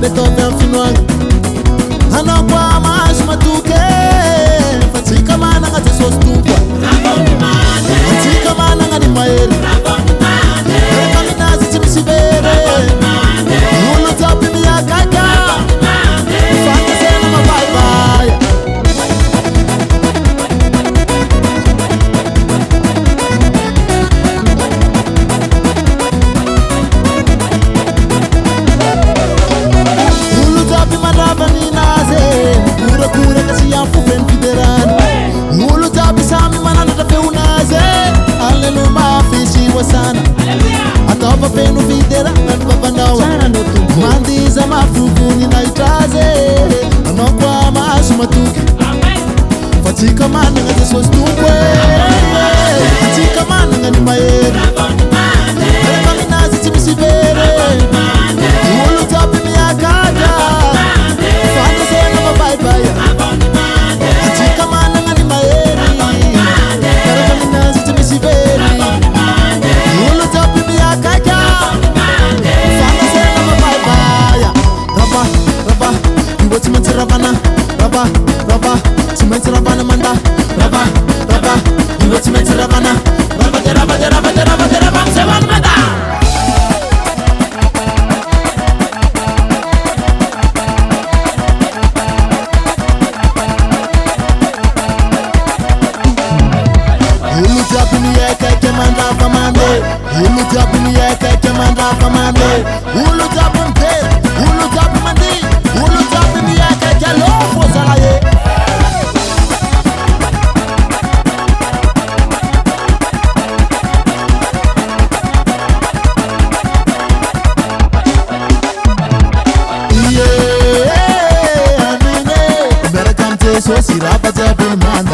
betovy am finoagna anao koa mahazo matoky fa tsika managna jesosy tompo atsika managna ny mahery rehefa minazy tsy misy very olo jiaby miakaka fantasena mabaibay atova feno videra nanibabanao mandiza mafukuni naitaze anao koa mahazo matoky fa tsika managna jesosy tompo atsika managna ny mahery rehefa minazy tsy misy very olo jiaby miakaka fantasena mabaibaya atsika managna ny mahery rehefa minazy tsy misy very olo jiaby miakaka fantasena mabaibaya raba iwo tsy maintsy ravana raba tsy maintsy ravana manda raba iwo tsy maintsy ravana raba de msewana manda olo jiaby miakaka mandrava mande olo jiaby miakaka mandrava mande olo jiaby mitery olo jiaby mandi olo jiaby miakaka lofo zala ye amine miaraka am jesosy raba jiaby manda